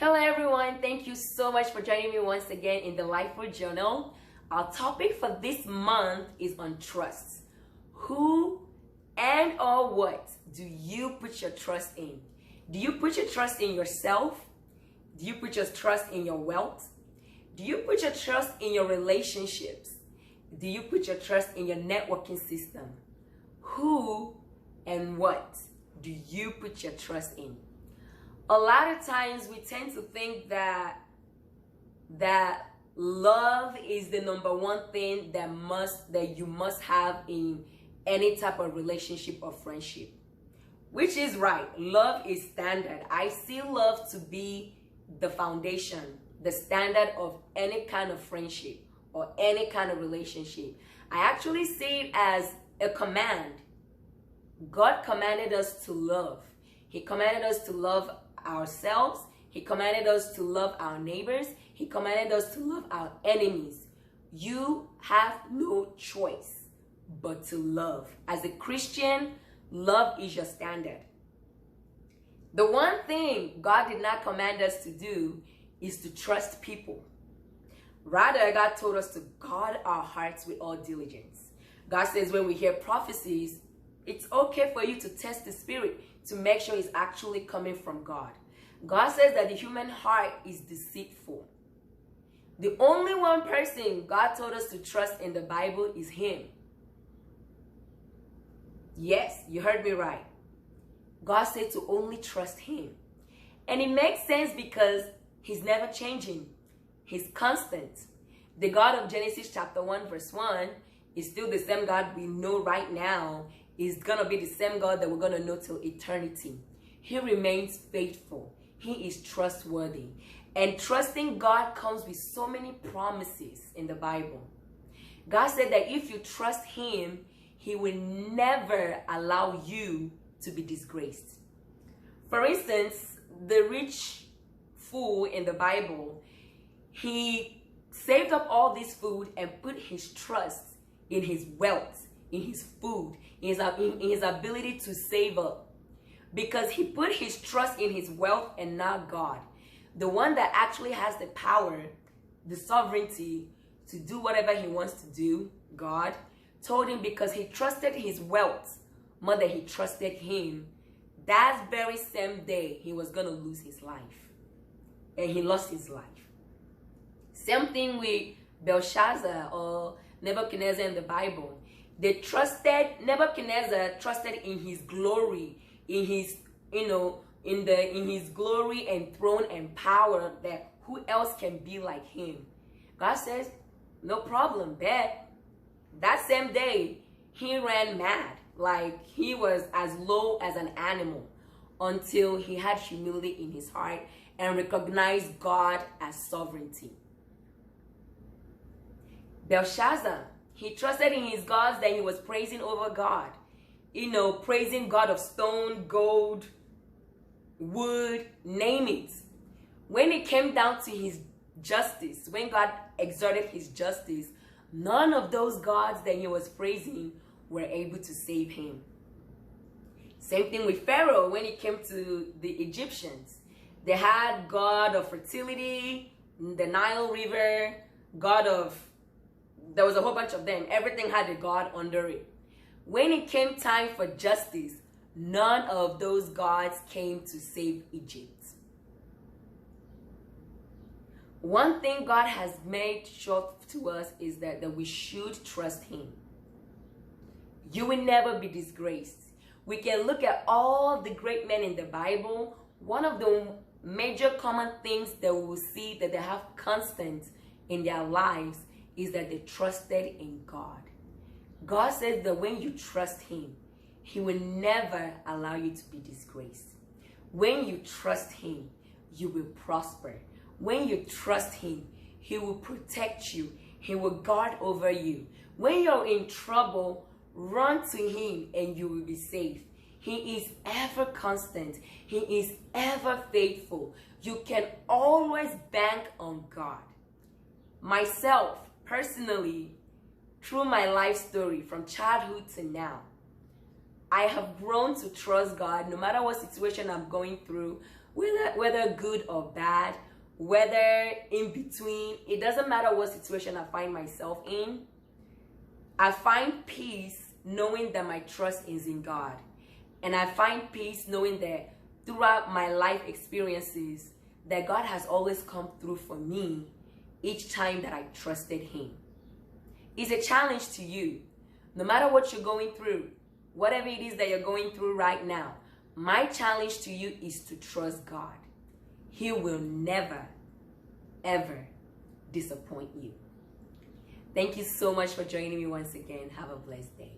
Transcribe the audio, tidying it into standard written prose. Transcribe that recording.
Hello everyone, thank you so much for joining me once again in the Lifeful Journal. Our topic for this month is on trust. Who and or what do you put your trust in? Do you put your trust in yourself? Do you put your trust in your wealth? Do you put your trust in your relationships? Do you put your trust in your networking system? Who and what do you put your trust in? A lot of times we tend to think that love is the number one thing that you must have in any type of relationship or friendship, which is right. Love is standard. I see love to be the foundation, the standard of any kind of friendship or any kind of relationship. I actually see it as a command. God commanded us to love. He commanded us to love ourselves. He commanded us to love our neighbors. He commanded us to love our enemies. You have no choice but to love. As a Christian, love is your standard. The one thing God did not command us to do is to trust people. Rather, God told us to guard our hearts with all diligence. God says when we hear prophecies, it's okay for you to test the spirit to make sure it's actually coming from God. God says that the human heart is deceitful. The only one person God told us to trust in the Bible is Him. Yes, you heard me right. God said to only trust Him. And it makes sense because He's never changing. He's constant. The God of Genesis chapter 1 verse 1 is still the same God we know right now. Is going to be the same God that we're going to know till eternity. He remains faithful. He is trustworthy. And trusting God comes with so many promises in the Bible. God said that if you trust Him, He will never allow you to be disgraced. For instance, the rich fool in the Bible, he saved up all this food and put his trust in his wealth, in his food, in his ability to save up. Because he put his trust in his wealth and not God. The one that actually has the power, the sovereignty to do whatever He wants to do, God, told him because he trusted his wealth more than he trusted Him, that very same day he was going to lose his life. And he lost his life. Same thing with Belshazzar or Nebuchadnezzar in the Bible. Nebuchadnezzar trusted in his glory, in his, in his glory and throne and power, that who else can be like him. God says, no problem, bet. That same day, he ran mad, like he was as low as an animal, until he had humility in his heart and recognized God as sovereignty. Belshazzar, he trusted in his gods that he was praising over God. Praising God of stone, gold, wood, name it. When it came down to his justice, when God exerted His justice, none of those gods that he was praising were able to save him. Same thing with Pharaoh when it came to the Egyptians. They had God of fertility, the Nile River, there was a whole bunch of them. Everything had a God under it. When it came time for justice, none of those gods came to save Egypt. One thing God has made sure to us is that we should trust Him. You will never be disgraced. We can look at all the great men in the Bible. One of the major common things that we will see that they have constant in their lives is that they trusted in God. God says that when you trust Him, He will never allow you to be disgraced. When you trust Him, you will prosper. When you trust Him, He will protect you. He will guard over you. When you're in trouble, run to Him and you will be safe. He is ever constant. He is ever faithful. You can always bank on God. Myself, personally, through my life story from childhood to now, I have grown to trust God no matter what situation I'm going through. whether good or bad, whether in between, it doesn't matter what situation I find myself in. I find peace knowing that my trust is in God. And I find peace knowing that throughout my life experiences, that God has always come through for me each time that I trusted him. It's a challenge to you. No matter what you're going through, whatever it is that you're going through right now, my challenge to you is to trust God. He will never, ever disappoint you. Thank you so much for joining me once again. Have a blessed day.